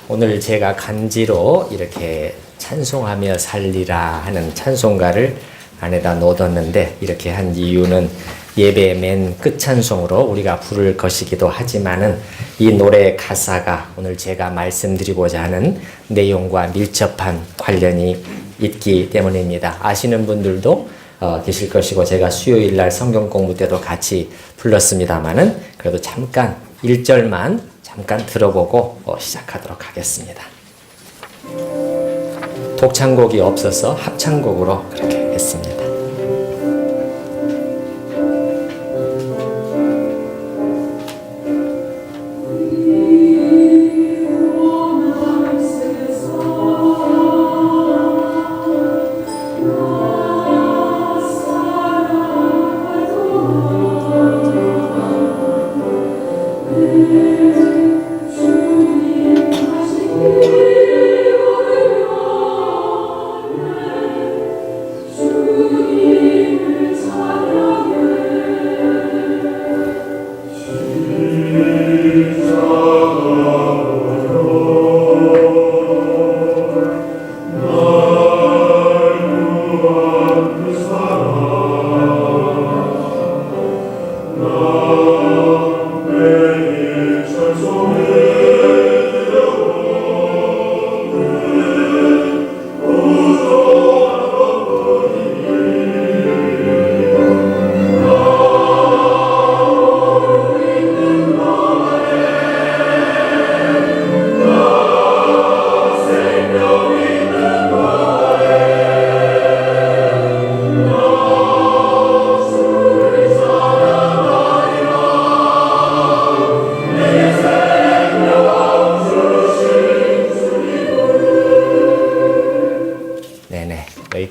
오늘 제가 간지로 이렇게 찬송하며 살리라 하는 찬송가를 안에다 넣어뒀는데, 이렇게 한 이유는 예배 맨 끝 찬송으로 우리가 부를 것이기도 하지만은 이 노래 가사가 오늘 제가 말씀드리고자 하는 내용과 밀접한 관련이 있기 때문입니다. 아시는 분들도 계실 것이고, 제가 수요일 날 성경 공부 때도 같이 불렀습니다만은 그래도 잠깐 1절만 잠깐 들어보고 시작하도록 하겠습니다. 독창곡이 없어서 합창곡으로 그렇게 했습니다.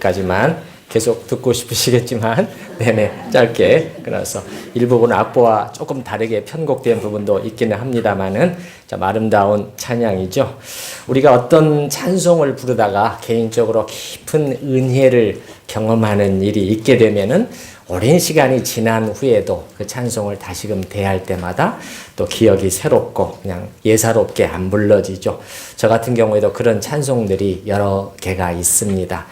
여기까지만 계속 듣고 싶으시겠지만 짧게 끊어서 일부분 악보와 조금 다르게 편곡된 부분도 있기는 합니다만은 참 아름다운 찬양이죠. 우리가 어떤 찬송을 부르다가 개인적으로 깊은 은혜를 경험하는 일이 있게 되면은 오랜 시간이 지난 후에도 그 찬송을 다시금 대할 때마다 또 기억이 새롭고 그냥 예사롭게 안 불러지죠. 저 같은 경우에도 그런 찬송들이 여러 개가 있습니다.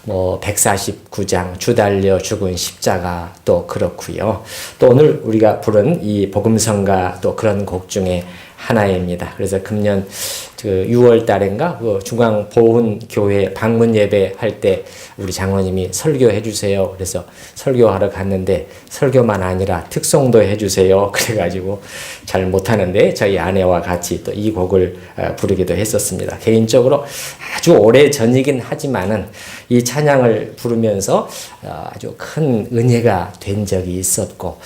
149장 주 달려 죽은 십자가 또 그렇고요. 또 오늘 우리가 부른 이 복음성가 또 그런 곡 중에 하나입니다. 그래서 금년 6월 달인가 중앙보훈교회 방문 예배 할 때 우리 장로님이 설교해 주세요. 그래서 설교하러 갔는데 설교만 아니라 특송도 해 주세요. 그래가지고 잘 못하는데 저희 아내와 같이 또 이 곡을 부르기도 했었습니다. 개인적으로 아주 오래 전이긴 하지만은 이 찬양을 부르면서 아주 큰 은혜가 된 적이 있었고,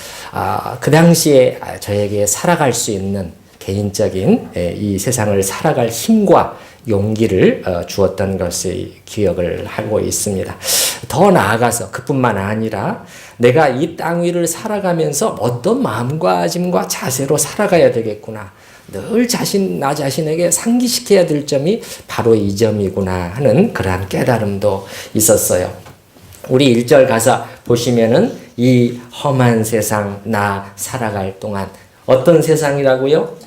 그 당시에 저에게 살아갈 수 있는 개인적인 이 세상을 살아갈 힘과 용기를 주었던 것을 기억을 하고 있습니다. 더 나아가서 그뿐만 아니라 내가 이 땅 위를 살아가면서 어떤 마음가짐과 자세로 살아가야 되겠구나, 늘 나 자신에게 상기시켜야 될 점이 바로 이 점이구나 하는 그러한 깨달음도 있었어요. 우리 1절 가사 보시면은 이 험한 세상 나 살아갈 동안, 어떤 세상이라고요?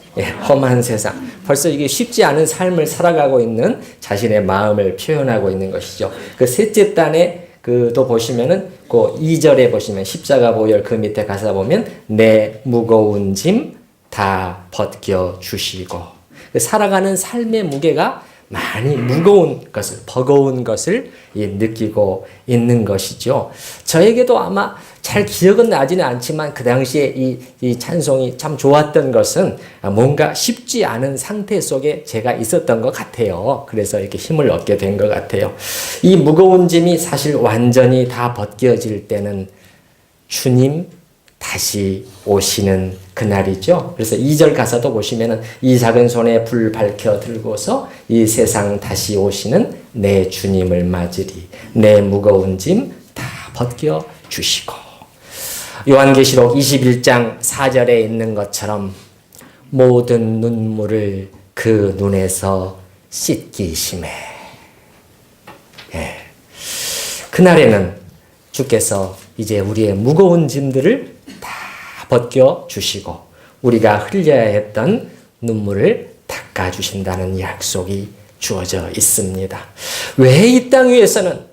험한 세상. 벌써 이게 쉽지 않은 삶을 살아가고 있는 자신의 마음을 표현하고 있는 것이죠. 그 셋째 단에 또 보시면은 그 2절에 보시면 십자가 보혈 그 밑에 가사 보면 내 무거운 짐 다 벗겨 주시고, 살아가는 삶의 무게가 많이 무거운 것을, 버거운 것을 느끼고 있는 것이죠. 저에게도 아마 잘 기억은 나지는 않지만 그 당시에 이 찬송이 참 좋았던 것은 뭔가 쉽지 않은 상태 속에 제가 있었던 것 같아요. 그래서 이렇게 힘을 얻게 된 것 같아요. 이 무거운 짐이 사실 완전히 다 벗겨질 때는 주님 다시 오시는 그날이죠. 그래서 2절 가사도 보시면은 이 작은 손에 불 밝혀 들고서 이 세상 다시 오시는 내 주님을 맞으리, 내 무거운 짐 다 벗겨 주시고. 요한계시록 21장 4절에 있는 것처럼 모든 눈물을 그 눈에서 씻기심에. 그날에는 주께서 이제 우리의 무거운 짐들을 다 벗겨 주시고 우리가 흘려야 했던 눈물을 다 닦아주신다는 약속이 주어져 있습니다. 왜 이 땅 위에서는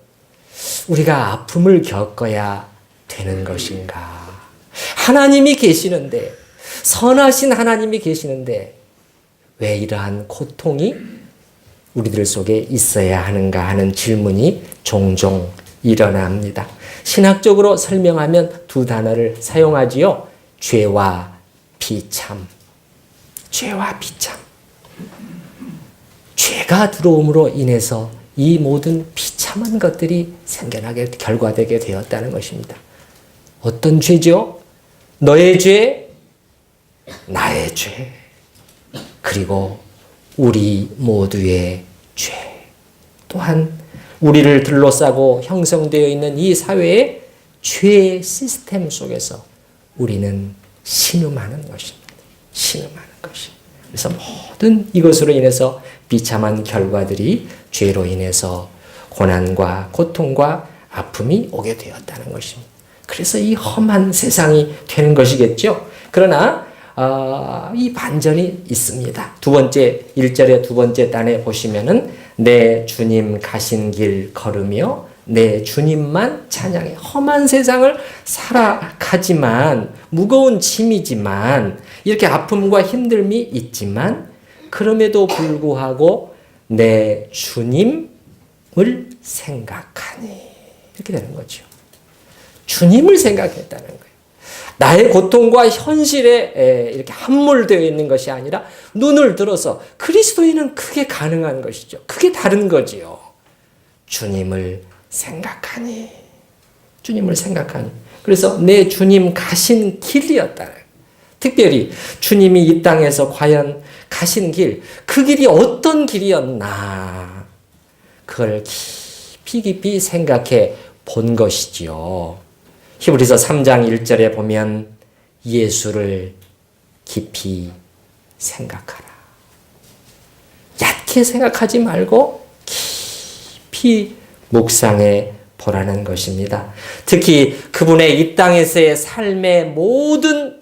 우리가 아픔을 겪어야 되는 것인가? 하나님이 계시는데, 선하신 하나님이 계시는데 왜 이러한 고통이 우리들 속에 있어야 하는가 하는 질문이 종종 일어납니다. 신학적으로 설명하면 두 단어를 사용하지요. 죄와 비참. 죄와 비참. 죄가 들어옴으로 인해서 이 모든 비참한 것들이 생겨나게 결과되게 되었다는 것입니다. 어떤 죄죠? 너의 죄, 나의 죄, 그리고 우리 모두의 죄. 또한 우리를 둘러싸고 형성되어 있는 이 사회의 죄의 시스템 속에서 우리는 신음하는 것입니다. 신음하는 것입니다. 그래서 모든 이것으로 인해서 비참한 결과들이 죄로 인해서 고난과 고통과 아픔이 오게 되었다는 것입니다. 그래서 이 험한 세상이 되는 것이겠죠. 그러나 이 반전이 있습니다. 두 번째 1절의 두 번째 단에 보시면은 내 주님 가신 길 걸으며 내 주님만 찬양해. 험한 세상을 살아가지만 무거운 짐이지만 이렇게 아픔과 힘듦이 있지만 그럼에도 불구하고 내 주님을 생각하니 이렇게 되는 거죠. 주님을 생각했다는 거예요. 나의 고통과 현실에 이렇게 함몰되어 있는 것이 아니라 눈을 들어서 그리스도인은 그게 가능한 것이죠. 그게 다른 거지요. 주님을 생각하니. 주님을 생각하니. 그래서 내 주님 가신 길이었다. 특별히 주님이 이 땅에서 과연 가신 길, 그 길이 어떤 길이었나. 그걸 깊이 생각해 본 것이지요. 히브리서 3장 1절에 보면 예수를 깊이 생각하라. 얕게 생각하지 말고 깊이 묵상해 보라는 것입니다. 특히 그분의 이 땅에서의 삶의 모든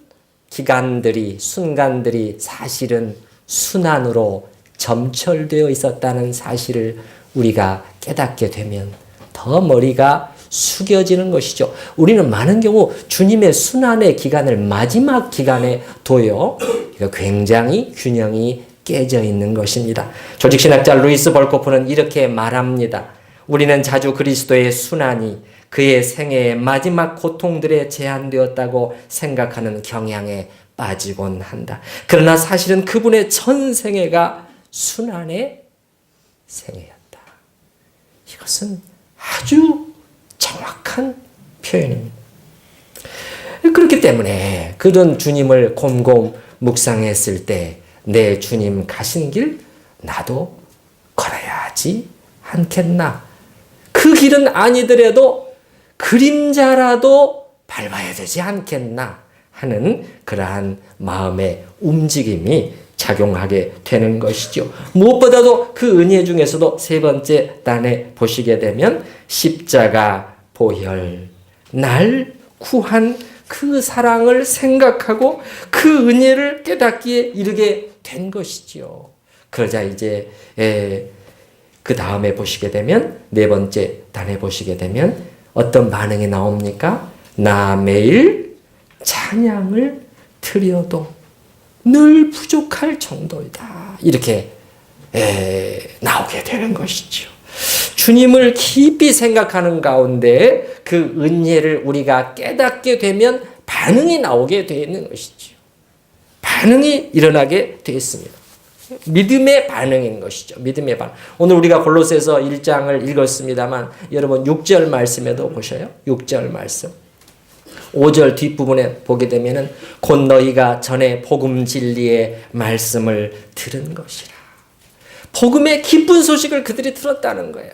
기간들이, 순간들이 사실은 순환으로 점철되어 있었다는 사실을 우리가 깨닫게 되면 더 머리가 숙여지는 것이죠. 우리는 많은 경우 주님의 순환의 기간을 마지막 기간에 둬요. 굉장히 균형이 깨져 있는 것입니다. 조직신학자 루이스 벌코프는 이렇게 말합니다. 우리는 자주 그리스도의 순환이 그의 생애의 마지막 고통들에 제한되었다고 생각하는 경향에 빠지곤 한다. 그러나 사실은 그분의 전 생애가 순환의 생애였다. 이것은 아주 정확한 표현입니다. 그렇기 때문에 그런 주님을 곰곰 묵상했을 때 내 주님 가신 길 나도 걸어야 하지 않겠나. 그 길은 아니더라도 그림자라도 밟아야 되지 않겠나 하는 그러한 마음의 움직임이 작용하게 되는 것이죠. 무엇보다도 그 은혜 중에서도 세 번째 단에 보시게 되면 십자가 보혈, 날 구한 그 사랑을 생각하고 그 은혜를 깨닫기에 이르게 된 것이지요. 그러자 이제 그 다음에 보시게 되면 네 번째 단에 보시게 되면 어떤 반응이 나옵니까? 나 매일 찬양을 드려도 늘 부족할 정도이다. 이렇게 나오게 되는 것이죠. 주님을 깊이 생각하는 가운데 그 은혜를 우리가 깨닫게 되면 반응이 나오게 되는 것이죠. 반응이 일어나게 되었습니다. 믿음의 반응인 것이죠. 믿음의 반응. 오늘 우리가 골로새서 1장을 읽었습니다만 여러분 6절 말씀에도 보셔요. 6절 말씀. 5절 뒷부분에 보게 되면은 곧 너희가 전에 복음 진리의 말씀을 들은 것이라. 복음의 기쁜 소식을 그들이 들었다는 거예요.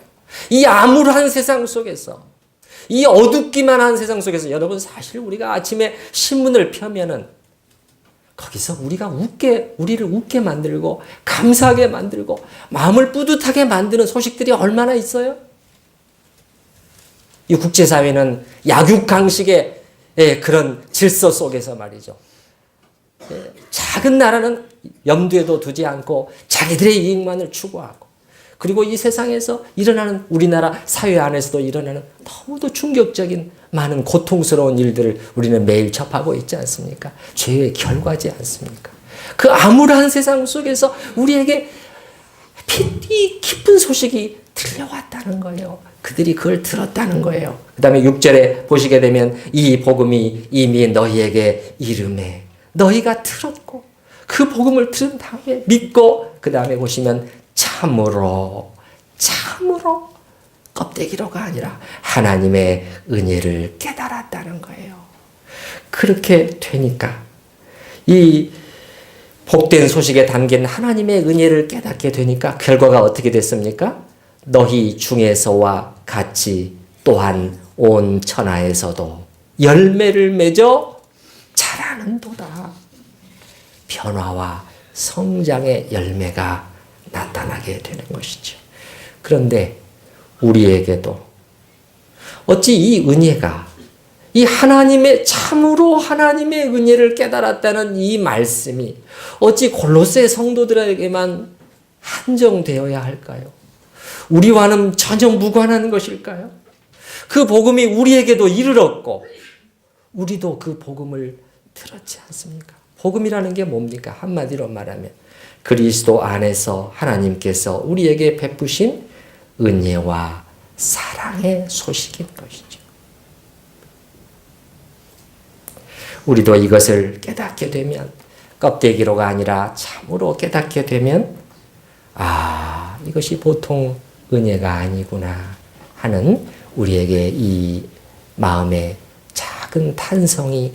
이 암울한 세상 속에서, 이 어둡기만 한 세상 속에서 여러분 사실 우리가 아침에 신문을 펴면은 거기서 우리를 웃게 만들고 감사하게 만들고 마음을 뿌듯하게 만드는 소식들이 얼마나 있어요? 이 국제사회는 약육강식의 그런 질서 속에서 말이죠. 작은 나라는 염두에도 두지 않고 자기들의 이익만을 추구하고, 그리고 이 세상에서 일어나는 우리나라 사회 안에서도 일어나는 너무도 충격적인 많은 고통스러운 일들을 우리는 매일 접하고 있지 않습니까? 죄의 결과지 않습니까? 그 암울한 세상 속에서 우리에게 이 깊은 소식이 들려왔다는 거예요. 그들이 그걸 들었다는 거예요. 그 다음에 6절에 보시게 되면 이 복음이 이미 너희에게 이름에 너희가 들었고 그 복음을 들은 다음에 믿고, 그 다음에 보시면 참으로 껍데기로가 아니라 하나님의 은혜를 깨달았다는 거예요. 그렇게 되니까 이 복된 소식에 담긴 하나님의 은혜를 깨닫게 되니까 결과가 어떻게 됐습니까? 너희 중에서와 같이 또한 온 천하에서도 열매를 맺어 자라는도다. 변화와 성장의 열매가 나타나게 되는 것이죠. 그런데 우리에게도 어찌 이 은혜가, 이 하나님의 참으로 하나님의 은혜를 깨달았다는 이 말씀이 어찌 골로새 성도들에게만 한정되어야 할까요? 우리와는 전혀 무관한 것일까요? 그 복음이 우리에게도 이르렀고 우리도 그 복음을 들었지 않습니까? 복음이라는 게 뭡니까? 한마디로 말하면 그리스도 안에서 하나님께서 우리에게 베푸신 은혜와 사랑의 소식인 것이죠. 우리도 이것을 깨닫게 되면, 껍데기로가 아니라 참으로 깨닫게 되면, 아, 이것이 보통 은혜가 아니구나 하는 우리에게 이 마음의 작은 탄성이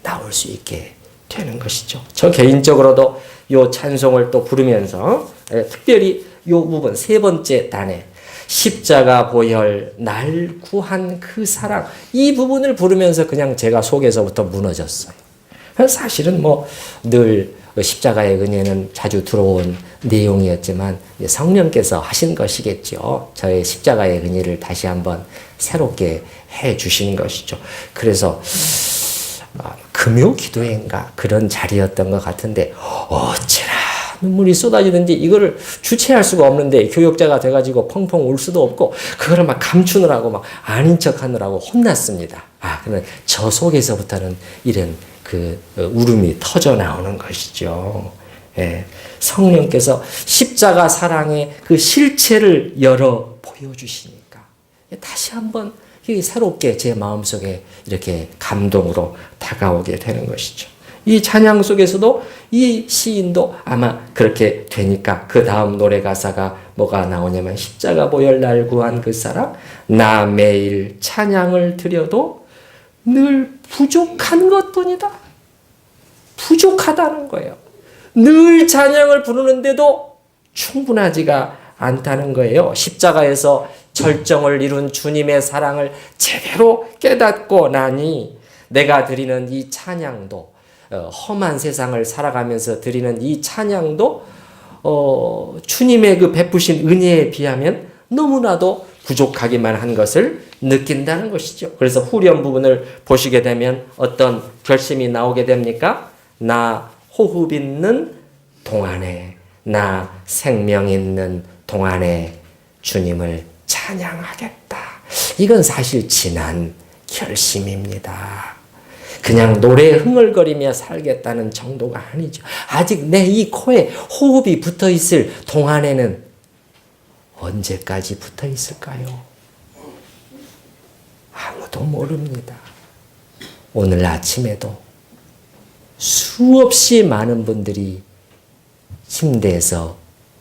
나올 수 있게 되는 것이죠. 저 개인적으로도 요 찬송을 또 부르면서 특별히 요 부분 세 번째 단에 십자가 보혈 날 구한 그 사랑, 이 부분을 부르면서 그냥 제가 속에서부터 무너졌어요. 사실은 뭐 늘 십자가의 은혜는 자주 들어온 내용이었지만 성령께서 하신 것이겠죠. 저의 십자가의 은혜를 다시 한번 새롭게 해 주신 것이죠. 그래서 금요 기도회인가 그런 자리였던 것 같은데 어찌나 눈물이 쏟아지는지 이거를 주체할 수가 없는데 교역자가 돼가지고 펑펑 울 수도 없고 그거를 막 감추느라고 막 아닌 척하느라고 혼났습니다. 그러면 저 속에서부터는 이런 그 울음이 터져 나오는 것이죠. 예, 성령께서 십자가 사랑의 그 실체를 열어 보여주시니까 다시 한번 새롭게 제 마음속에 이렇게 감동으로 다가오게 되는 것이죠. 이 찬양 속에서도 이 시인도 아마 그렇게 되니까 그 다음 노래 가사가 뭐가 나오냐면 십자가 보혈 날 구한 그 사랑 나 매일 찬양을 드려도 늘 부족한 것뿐이다. 부족하다는 거예요. 늘 찬양을 부르는데도 충분하지가 않다는 거예요. 십자가에서 절정을 이룬 주님의 사랑을 제대로 깨닫고 나니 내가 드리는 이 찬양도 험한 세상을 살아가면서 드리는 이 찬양도 주님의 그 베푸신 은혜에 비하면 너무나도 부족하기만 한 것을 느낀다는 것이죠. 그래서 후렴 부분을 보시게 되면 어떤 결심이 나오게 됩니까? 나 호흡 있는 동안에, 나 생명 있는 동안에 주님을 찬양하겠다. 이건 사실 지난 결심입니다. 그냥 노래에 흥얼거리며 살겠다는 정도가 아니죠. 아직 내 이 코에 호흡이 붙어 있을 동안에는 언제까지 붙어 있을까요? 아무도 모릅니다. 오늘 아침에도 수없이 많은 분들이 침대에서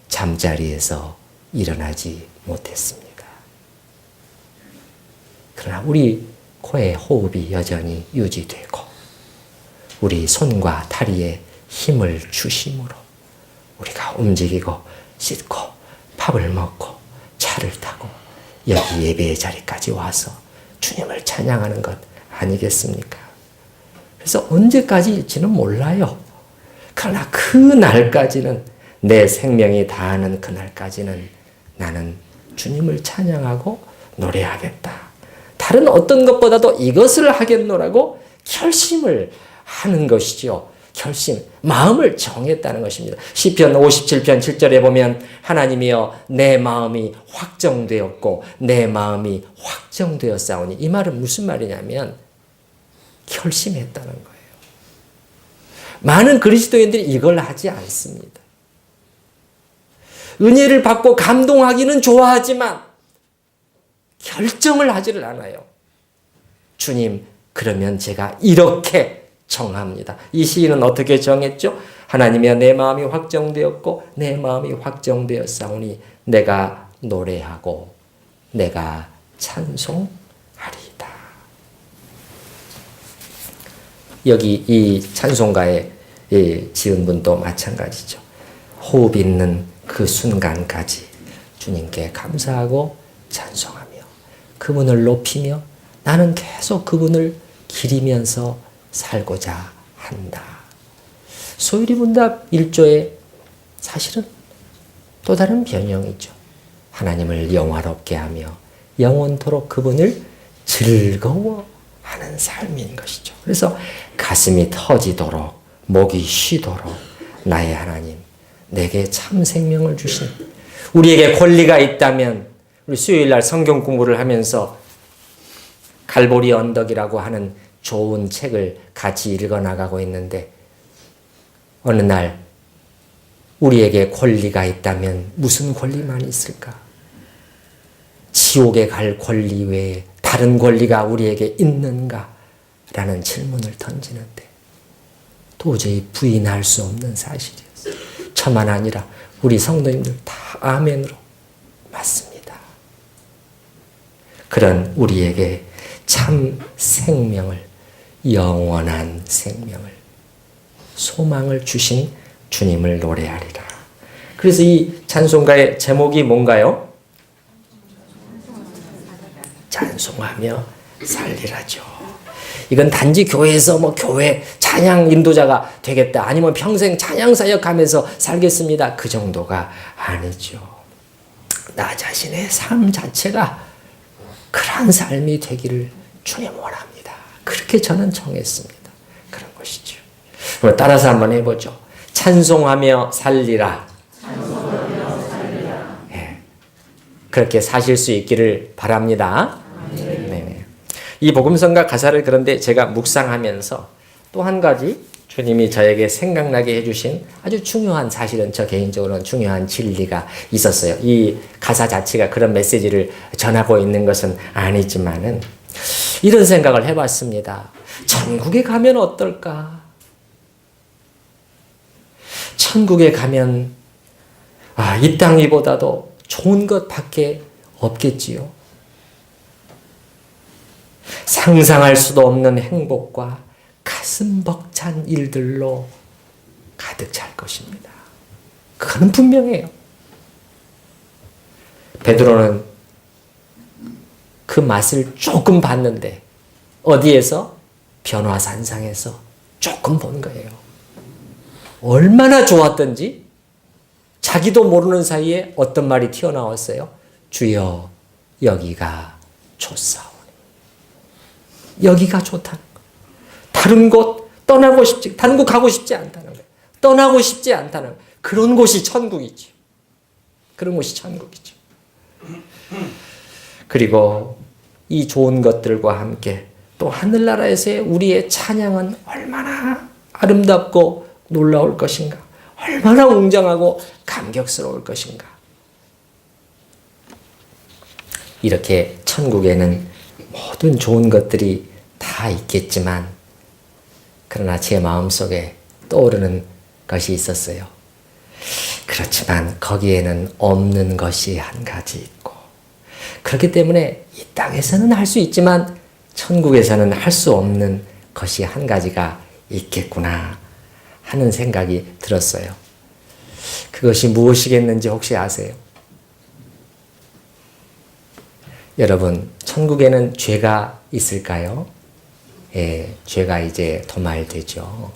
잠자리에서 일어나지 못했습니다. 그러나 우리 코에 호흡이 여전히 유지되고 우리 손과 다리에 힘을 주심으로 우리가 움직이고 씻고 밥을 먹고 차를 타고 여기 예배의 자리까지 와서 주님을 찬양하는 것 아니겠습니까? 그래서 언제까지일지는 몰라요. 그러나 그 날까지는 내 생명이 다하는 그날까지는 나는 주님을 찬양하고 노래하겠다. 다른 어떤 것보다도 이것을 하겠노라고 결심을 하는 것이죠. 결심, 마음을 정했다는 것입니다. 시편 57편 7절에 보면 하나님이여 내 마음이 확정되었고 내 마음이 확정되었사오니, 이 말은 무슨 말이냐면 결심했다는 거예요. 많은 그리스도인들이 이걸 하지 않습니다. 은혜를 받고 감동하기는 좋아하지만 결정을 하지를 않아요. 주님, 그러면 제가 이렇게 정합니다. 이 시인은 어떻게 정했죠? 하나님이여 내 마음이 확정되었고 내 마음이 확정되었사오니 내가 노래하고 내가 찬송하리이다. 여기 이 찬송가에 지은 분도 마찬가지죠. 호흡 있는 그 순간까지 주님께 감사하고 찬송하며 그분을 높이며 나는 계속 그분을 기리면서 살고자 한다. 소유리문답 1조의 사실은 또 다른 변형이죠. 하나님을 영화롭게 하며 영원토록 그분을 즐거워하는 삶인 것이죠. 그래서 가슴이 터지도록 목이 쉬도록 나의 하나님, 내게 참 생명을 주신, 우리에게 권리가 있다면, 우리 수요일날 성경 공부를 하면서 갈보리 언덕이라고 하는 좋은 책을 같이 읽어나가고 있는데, 어느 날 우리에게 권리가 있다면 무슨 권리만 있을까? 지옥에 갈 권리 외에 다른 권리가 우리에게 있는가? 라는 질문을 던지는데 도저히 부인할 수 없는 사실이었어요. 저만 아니라 우리 성도님들 다 아멘으로 맞습니다. 그런 우리에게 참 생명을, 영원한 생명을, 소망을 주신 주님을 노래하리라. 그래서 이 찬송가의 제목이 뭔가요? 찬송하며 살리라죠. 이건 단지 교회에서 교회 찬양 인도자가 되겠다, 아니면 평생 찬양 사역하면서 살겠습니다, 그 정도가 아니죠. 나 자신의 삶 자체가 그러한 삶이 되기를 주님 원합니다. 그렇게 저는 정했습니다. 그런 것이죠. 그럼 따라서 한번 해보죠. 찬송하며 살리라. 찬송하며 살리라. 네. 그렇게 사실 수 있기를 바랍니다. 네. 이 복음성가 가사를 그런데 제가 묵상하면서 또 한 가지 주님이 저에게 생각나게 해주신 아주 중요한, 사실은 저 개인적으로는 중요한 진리가 있었어요. 이 가사 자체가 그런 메시지를 전하고 있는 것은 아니지만은 이런 생각을 해봤습니다. 천국에 가면 어떨까? 천국에 가면 이 땅 위보다도 좋은 것밖에 없겠지요. 상상할 수도 없는 행복과 가슴 벅찬 일들로 가득 찰 것입니다. 그거는 분명해요. 베드로는 그 맛을 조금 봤는데 어디에서? 변화산상에서 조금 본 거예요. 얼마나 좋았던지 자기도 모르는 사이에 어떤 말이 튀어나왔어요. 주여 여기가 좋사오니. 여기가 좋다는 거. 다른 곳 떠나고 싶지, 다른 곳 가고 싶지 않다는 거예요. 떠나고 싶지 않다는 거예요. 그런 곳이 천국이죠. 그런 곳이 천국이죠. 그리고 이 좋은 것들과 함께 또 하늘나라에서의 우리의 찬양은 얼마나 아름답고 놀라울 것인가, 얼마나 웅장하고 감격스러울 것인가. 이렇게 천국에는 모든 좋은 것들이 다 있겠지만, 그러나 제 마음속에 떠오르는 것이 있었어요. 그렇지만 거기에는 없는 것이 한 가지 있고, 그렇기 때문에 이 땅에서는 할 수 있지만 천국에서는 할 수 없는 것이 한 가지가 있겠구나 하는 생각이 들었어요. 그것이 무엇이겠는지 혹시 아세요? 여러분, 천국에는 죄가 있을까요? 예, 죄가 이제 도말되죠.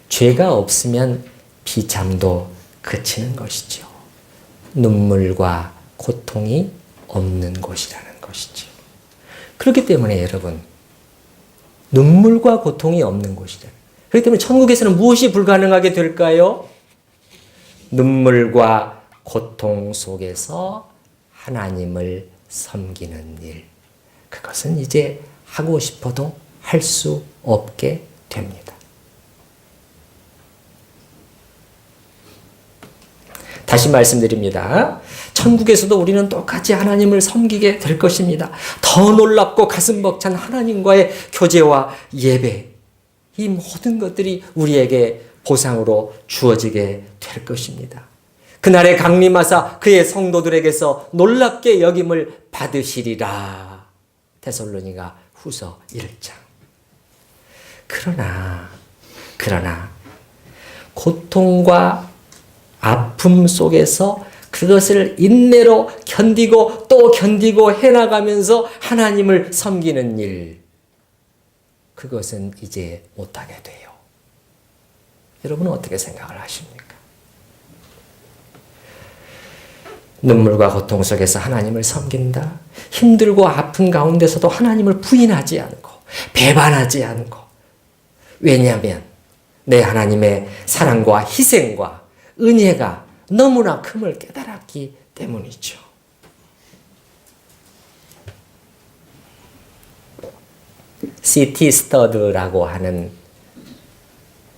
죄가 없으면 비참도 그치는 것이죠. 눈물과 고통이 없는 곳이라는 것이죠. 그렇기 때문에 여러분, 눈물과 고통이 없는 곳이죠. 그렇기 때문에 천국에서는 무엇이 불가능하게 될까요? 눈물과 고통 속에서 하나님을 섬기는 일. 그것은 이제 하고 싶어도 할 수 없게 됩니다. 다시 말씀드립니다. 천국에서도 우리는 똑같이 하나님을 섬기게 될 것입니다. 더 놀랍고 가슴 벅찬 하나님과의 교제와 예배, 이 모든 것들이 우리에게 보상으로 주어지게 될 것입니다. 그날에 강림하사 그의 성도들에게서 놀랍게 여김을 받으시리라. 데살로니가 후서 1장. 그러나 고통과 아픔 속에서 그것을 인내로 견디고 또 견디고 해나가면서 하나님을 섬기는 일, 그것은 이제 못하게 돼요. 여러분은 어떻게 생각을 하십니까? 눈물과 고통 속에서 하나님을 섬긴다. 힘들고 아픈 가운데서도 하나님을 부인하지 않고 배반하지 않고. 왜냐하면 내 하나님의 사랑과 희생과 은혜가 너무나 큼을 깨달았기 때문이죠. C.T. 스터드라고 하는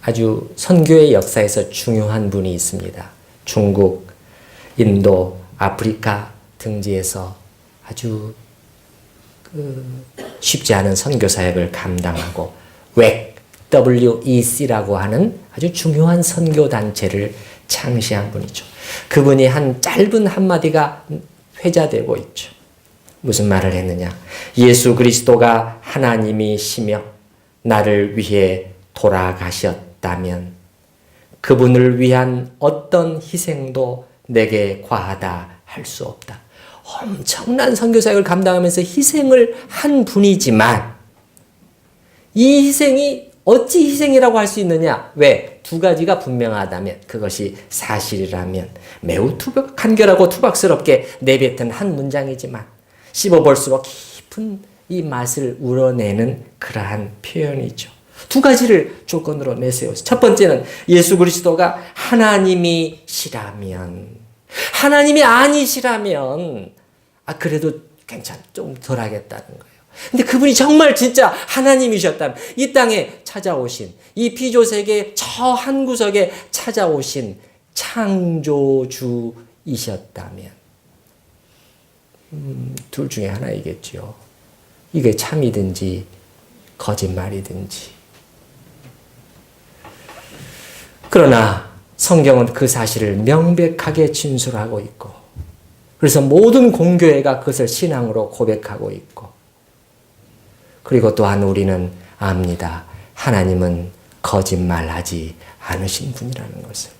아주 선교의 역사에서 중요한 분이 있습니다. 중국, 인도, 아프리카 등지에서 아주 쉽지 않은 선교 사역을 감당하고 WEC라고 하는 아주 중요한 선교 단체를 창시한 분이죠. 그분이 한 짧은 한마디가 회자되고 있죠. 무슨 말을 했느냐? 예수 그리스도가 하나님이시며 나를 위해 돌아가셨다면 그분을 위한 어떤 희생도 내게 과하다 할 수 없다. 엄청난 선교사역을 감당하면서 희생을 한 분이지만 이 희생이 어찌 희생이라고 할 수 있느냐? 왜? 두 가지가 분명하다면, 그것이 사실이라면 매우 간결하고 투박스럽게 내뱉은 한 문장이지만 씹어볼수록 깊은 이 맛을 우러내는 그러한 표현이죠. 두 가지를 조건으로 내세워서, 첫 번째는 예수 그리스도가 하나님이시라면, 하나님이 아니시라면 그래도 좀 덜 하겠다는 거예요. 근데 그분이 정말 진짜 하나님이셨다면, 이 땅에 찾아오신, 이 피조세계 저 한 구석에 찾아오신 창조주이셨다면, 둘 중에 하나이겠죠. 이게 참이든지 거짓말이든지. 그러나 성경은 그 사실을 명백하게 진술하고 있고, 그래서 모든 공교회가 그것을 신앙으로 고백하고 있고, 그리고 또한 우리는 압니다. 하나님은 거짓말하지 않으신 분이라는 것을.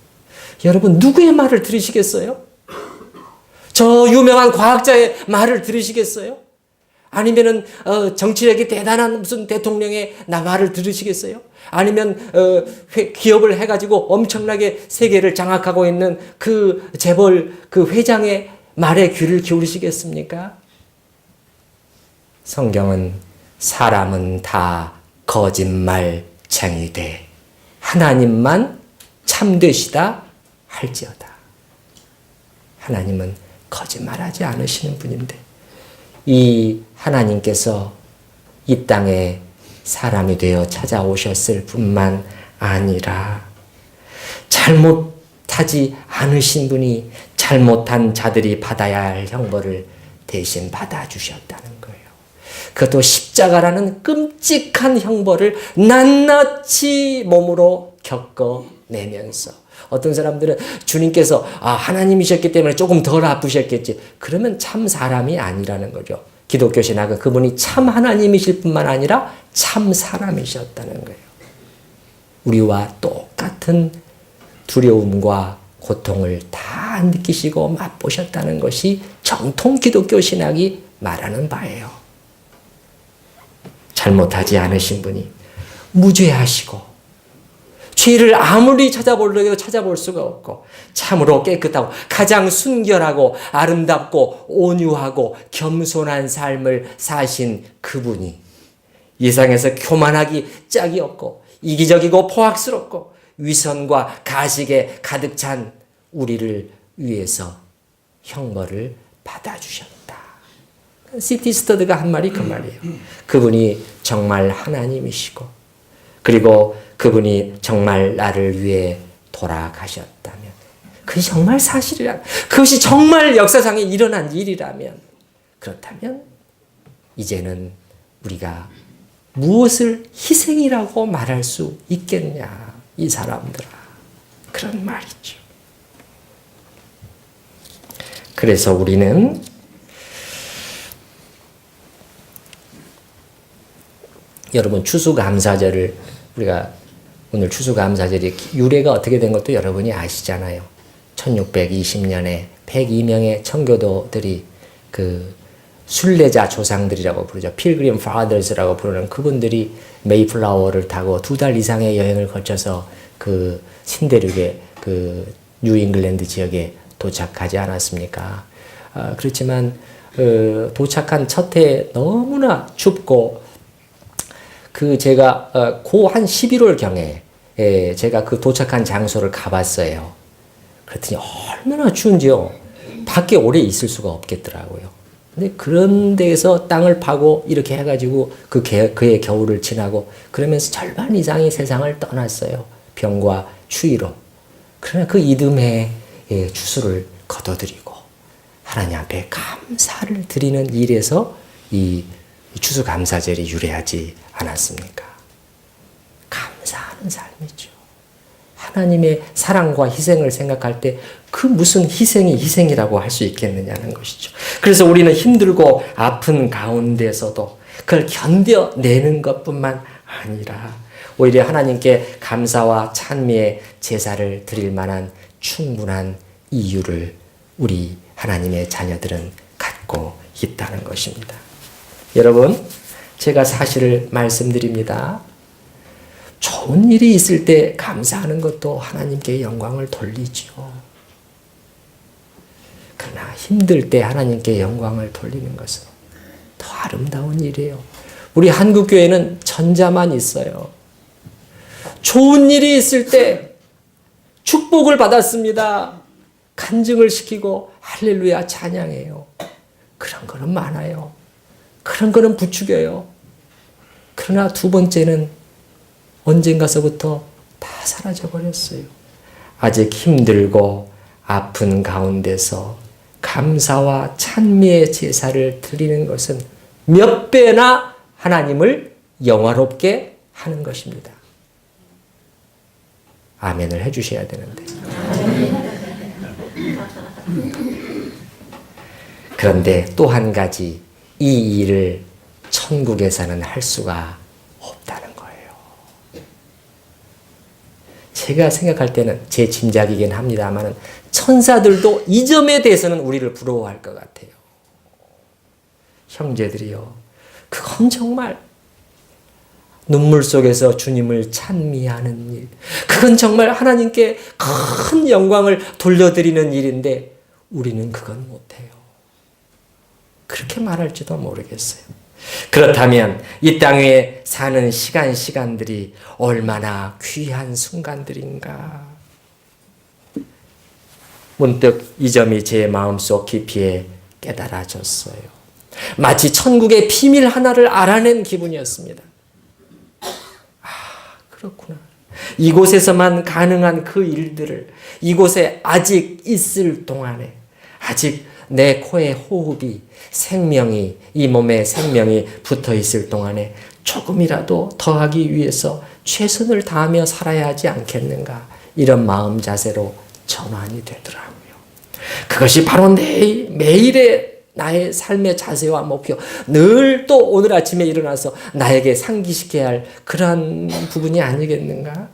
여러분, 누구의 말을 들으시겠어요? 저 유명한 과학자의 말을 들으시겠어요? 아니면은 정치력이 대단한 무슨 대통령의 말을 들으시겠어요? 아니면 기업을 해가지고 엄청나게 세계를 장악하고 있는 그 재벌 그 회장의 말에 귀를 기울이시겠습니까? 성경은 사람은 다 거짓말쟁이 돼 하나님만 참되시다 할지어다. 하나님은 거짓말하지 않으시는 분인데, 이 하나님께서 이 땅에 사람이 되어 찾아오셨을 뿐만 아니라 잘못하지 않으신 분이 잘못한 자들이 받아야 할 형벌을 대신 받아주셨다는 거예요. 그것도 십자가라는 끔찍한 형벌을 낱낱이 몸으로 겪어내면서, 어떤 사람들은 주님께서 하나님이셨기 때문에 조금 덜 아프셨겠지. 그러면 참 사람이 아니라는 거죠. 기독교 신학은 그분이 참 하나님이실 뿐만 아니라 참 사람이셨다는 거예요. 우리와 똑같은 두려움과 고통을 다 느끼시고 맛보셨다는 것이 정통 기독교 신학이 말하는 바예요. 잘못하지 않으신 분이 무죄하시고 죄를 아무리 찾아보려고 찾아볼 수가 없고 참으로 깨끗하고 가장 순결하고 아름답고 온유하고 겸손한 삶을 사신 그분이 이 세상에서 교만하기 짝이 없고 이기적이고 포악스럽고 위선과 가식에 가득 찬 우리를 위해서 형벌을 받아주셨다. C.T. 스터드가 한 말이 그 말이에요. 그분이 정말 하나님이시고 그리고 그분이 정말 나를 위해 돌아가셨다면 그것이 정말 사실이라면 그것이 정말 역사상에 일어난 일이라면 그렇다면 이제는 우리가 무엇을 희생이라고 말할 수 있겠냐 이 사람들아 그런 말이죠. 그래서 우리는 여러분 추수감사절을 우리가 오늘 추수감사절이 유래가 어떻게 된 것도 여러분이 아시잖아요. 1620년에 102명의 청교도들이 그 순례자 조상들이라고 부르죠. 필그림 파더스라고 부르는 그분들이 메이플라워를 타고 2달 이상의 여행을 거쳐서 그 신대륙의 그 뉴잉글랜드 지역에 도착하지 않았습니까? 그렇지만 도착한 첫 해에 너무나 춥고 그 제가 고 한 11월 경에 제가 그 도착한 장소를 가봤어요. 그랬더니 얼마나 추운지요. 밖에 오래 있을 수가 없겠더라고요. 근데 그런 데에서 땅을 파고 이렇게 해가지고 그의 겨울을 지나고 그러면서 절반 이상이 세상을 떠났어요. 병과 추위로. 그러나 그 이듬해 추수를 거둬들이고 하나님 앞에 감사를 드리는 일에서 이 추수감사절이 유래하지 않았습니까? 감사하는 삶이죠. 하나님의 사랑과 희생을 생각할 때 그 무슨 희생이 희생이라고 할 수 있겠느냐는 것이죠. 그래서 우리는 힘들고 아픈 가운데서도 그걸 견뎌내는 것뿐만 아니라 오히려 하나님께 감사와 찬미의 제사를 드릴 만한 충분한 이유를 우리 하나님의 자녀들은 갖고 있다는 것입니다. 여러분, 제가 사실을 말씀드립니다. 좋은 일이 있을 때 감사하는 것도 하나님께 영광을 돌리죠. 그러나 힘들 때 하나님께 영광을 돌리는 것은 더 아름다운 일이에요. 우리 한국교회는 전자만 있어요. 좋은 일이 있을 때 축복을 받았습니다. 간증을 시키고 할렐루야 찬양해요. 그런 거는 많아요. 그런 거는 부추겨요. 그러나 두 번째는 언젠가서부터 다 사라져버렸어요. 아직 힘들고 아픈 가운데서 감사와 찬미의 제사를 드리는 것은 몇 배나 하나님을 영화롭게 하는 것입니다. 아멘을 해주셔야 되는데. 그런데 또 한 가지 이 일을 천국에서는 할 수가 없다는 거예요. 제가 생각할 때는 제 짐작이긴 합니다만 천사들도 이 점에 대해서는 우리를 부러워할 것 같아요. 형제들이요. 그건 정말 눈물 속에서 주님을 찬미하는 일. 그건 정말 하나님께 큰 영광을 돌려드리는 일인데 우리는 그건 못해요. 그렇게 말할지도 모르겠어요. 그렇다면 이 땅 위에 사는 시간들이 얼마나 귀한 순간들인가. 문득 이 점이 제 마음속 깊이에 깨달아졌어요. 마치 천국의 비밀 하나를 알아낸 기분이었습니다. 그렇구나. 이곳에서만 가능한 그 일들을 이곳에 아직 있을 동안에 아직 내 코에 호흡이 생명이 이 몸에 생명이 붙어 있을 동안에 조금이라도 더하기 위해서 최선을 다하며 살아야 하지 않겠는가 이런 마음 자세로 전환이 되더라고요. 그것이 바로 매일의 나의 삶의 자세와 목표 늘 또 오늘 아침에 일어나서 나에게 상기시켜야 할 그러한 부분이 아니겠는가?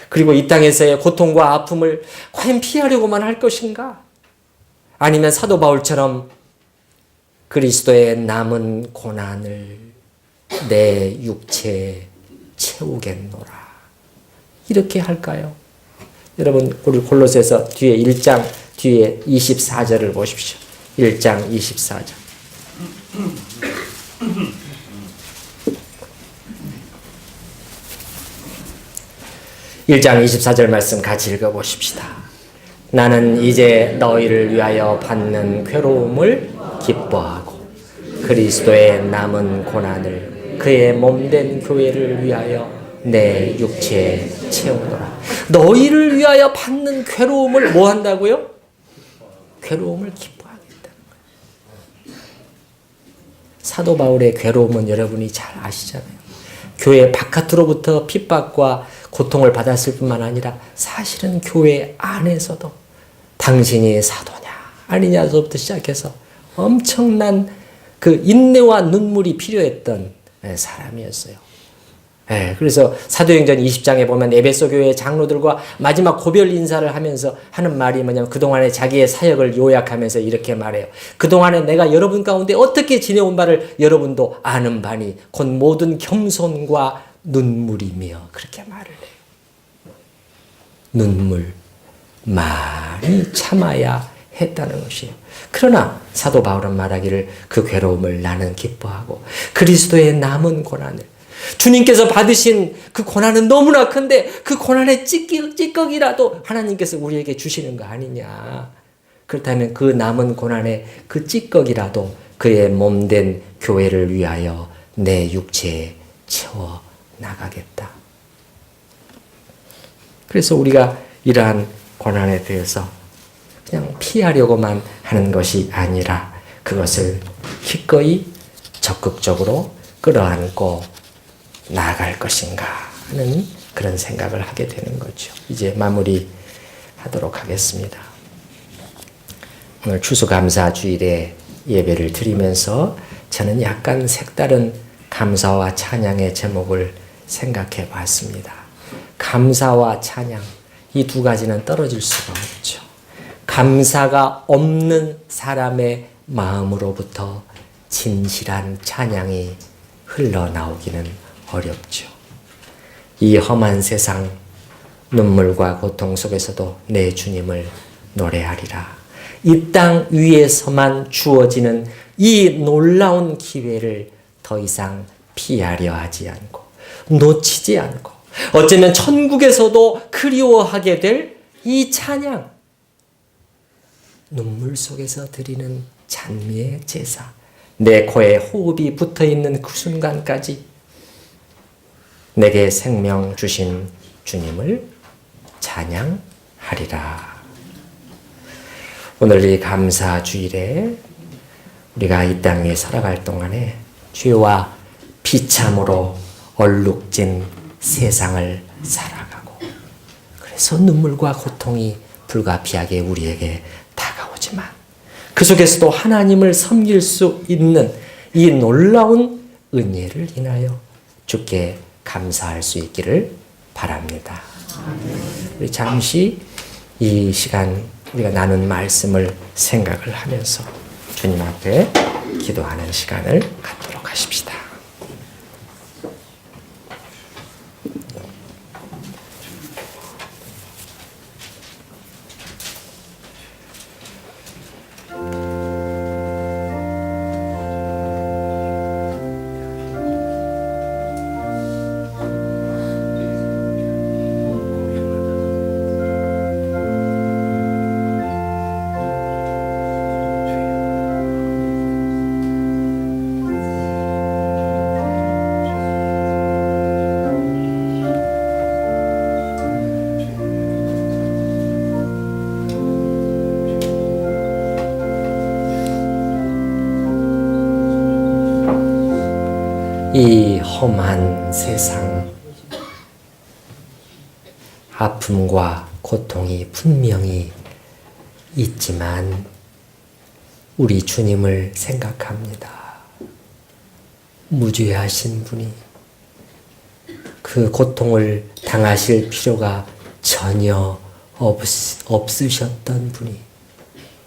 그리고 이 땅에서의 고통과 아픔을 과연 피하려고만 할 것인가? 아니면 사도 바울처럼 그리스도의 남은 고난을 내 육체에 채우겠노라 이렇게 할까요? 여러분 우리 골로새서 뒤에 1장 뒤에 24절을 보십시오. 1장 24절. 1장 24절 말씀 같이 읽어보십시다. 나는 이제 너희를 위하여 받는 괴로움을 기뻐하고 그리스도의 남은 고난을 그의 몸된 교회를 위하여 내 육체에 채우노라. 너희를 위하여 받는 괴로움을 뭐 한다고요? 괴로움을 기뻐하겠다. 사도 바울의 괴로움은 여러분이 잘 아시잖아요. 교회 바깥으로부터 핍박과 고통을 받았을 뿐만 아니라 사실은 교회 안에서도 당신이 사도냐 아니냐서부터 시작해서 엄청난 그 인내와 눈물이 필요했던 사람이었어요. 그래서 사도행전 20장에 보면 에베소 교회 장로들과 마지막 고별 인사를 하면서 하는 말이 뭐냐면 그동안에 자기의 사역을 요약하면서 이렇게 말해요. 그동안에 내가 여러분 가운데 어떻게 지내온 바를 여러분도 아는 바니 곧 모든 겸손과 눈물이며 그렇게 말을 해요. 눈물 많이 참아야 했다는 것이에요. 그러나 사도 바울은 말하기를 그 괴로움을 나는 기뻐하고 그리스도의 남은 고난을 주님께서 받으신 그 고난은 너무나 큰데 그 고난의 찌꺼기라도 하나님께서 우리에게 주시는 거 아니냐. 그렇다면 그 남은 고난의 그 찌꺼기라도 그의 몸된 교회를 위하여 내 육체에 채워 나가겠다. 그래서 우리가 이러한 고난에 대해서 그냥 피하려고만 하는 것이 아니라 그것을 기꺼이 적극적으로 끌어안고 나아갈 것인가 하는 그런 생각을 하게 되는 거죠. 이제 마무리하도록 하겠습니다. 오늘 추수감사 주일에 예배를 드리면서 저는 약간 색다른 감사와 찬양의 제목을 생각해 봤습니다. 감사와 찬양, 이 두 가지는 떨어질 수가 없죠. 감사가 없는 사람의 마음으로부터 진실한 찬양이 흘러나오기는 어렵죠. 이 험한 세상 눈물과 고통 속에서도 내 주님을 노래하리라. 이 땅 위에서만 주어지는 이 놀라운 기회를 더 이상 피하려 하지 않고 놓치지 않고 어쩌면 천국에서도 그리워하게 될 이 찬양, 눈물 속에서 드리는 찬미의 제사, 내 코에 호흡이 붙어있는 그 순간까지 내게 생명 주신 주님을 찬양하리라. 오늘 이 감사 주일에 우리가 이 땅 위에 살아갈 동안에 죄와 비참으로 얼룩진 세상을 살아가고 그래서 눈물과 고통이 불가피하게 우리에게 다가오지만 그 속에서도 하나님을 섬길 수 있는 이 놀라운 은혜를 인하여 주께 감사할 수 있기를 바랍니다. 우리 잠시 이 시간 우리가 나눈 말씀을 생각을 하면서 주님 앞에 기도하는 시간을 갖도록 하십시다. 이 험한 세상, 아픔과 고통이 분명히 있지만 우리 주님을 생각합니다. 무죄하신 분이 그 고통을 당하실 필요가 전혀 없으셨던 분이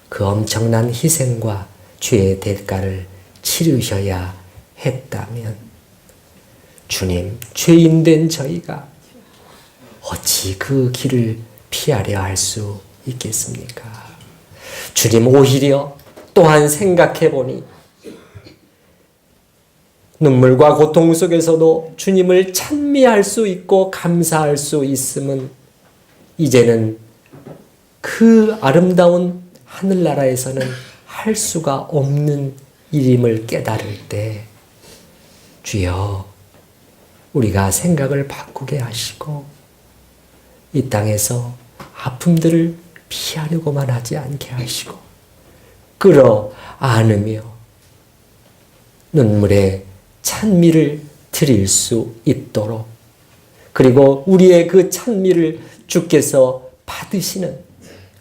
그 엄청난 희생과 죄의 대가를 치르셔야 했다면 주님, 죄인된 저희가 어찌 그 길을 피하려 할 수 있겠습니까? 주님, 오히려 또한 생각해 보니 눈물과 고통 속에서도 주님을 찬미할 수 있고 감사할 수 있음은 이제는 그 아름다운 하늘나라에서는 할 수가 없는 일임을 깨달을 때 주여 우리가 생각을 바꾸게 하시고 이 땅에서 아픔들을 피하려고만 하지 않게 하시고 끌어 안으며 눈물의 찬미를 드릴 수 있도록 그리고 우리의 그 찬미를 주께서 받으시는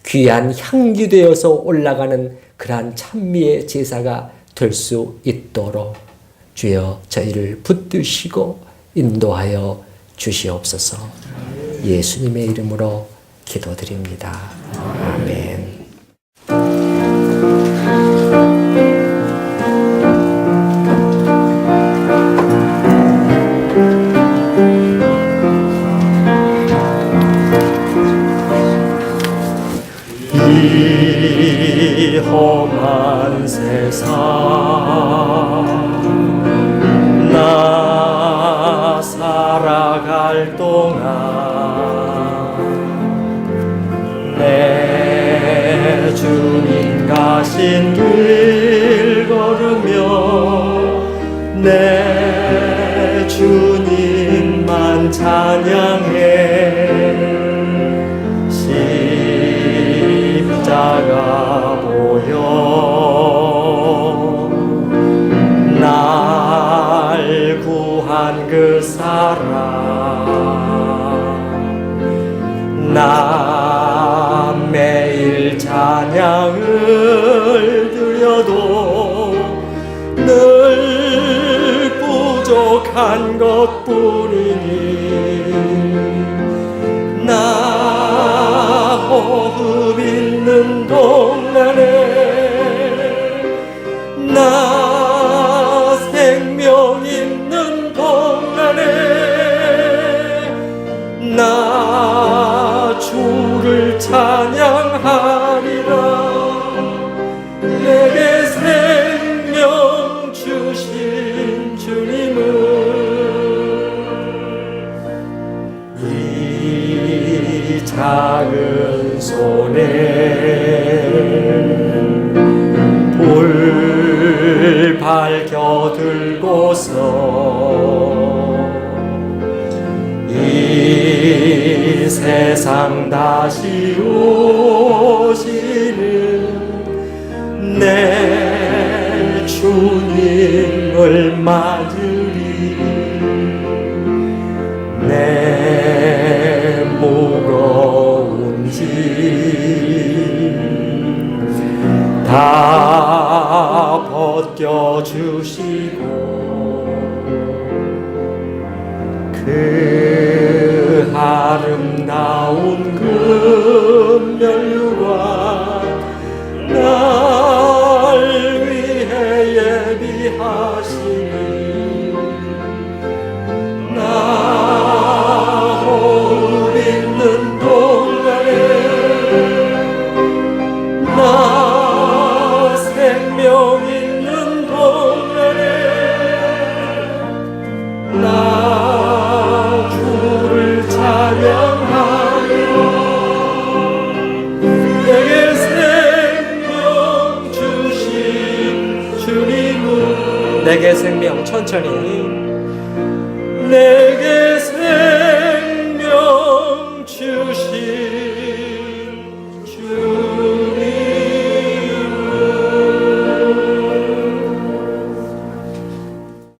귀한 향기 되어서 올라가는 그러한 찬미의 제사가 될 수 있도록 주여 저희를 붙드시고 인도하여 주시옵소서. 예수님의 이름으로 기도드립니다. 아멘. 이 험한 세상 나 살아갈 동안 내 주님 가신 길 걸으며 내 주님만 찬양해 십자가 보여 날 구한 그 사랑 나 매일 찬양을 드려도 늘 부족한 것뿐이니 나 호흡 있는 동안에 나 생명 있는 동안에 나 주를 찬양하리라. 내게 생명 주신 주님을 이 작은 손에 불 밝혀 들고서 이 세상 다시 오시는 내 주님을 맞으리. 내 무거운 짐 다 벗겨주시고 그 아름다운 금면류관 날 위해 예비하시니 나 호흡 있는 동안에 나 생명 있는 동안에 나 주를 찬양하리라. 내게 생명 주신 주님은 내게 생명 천천히 내게 생명 주신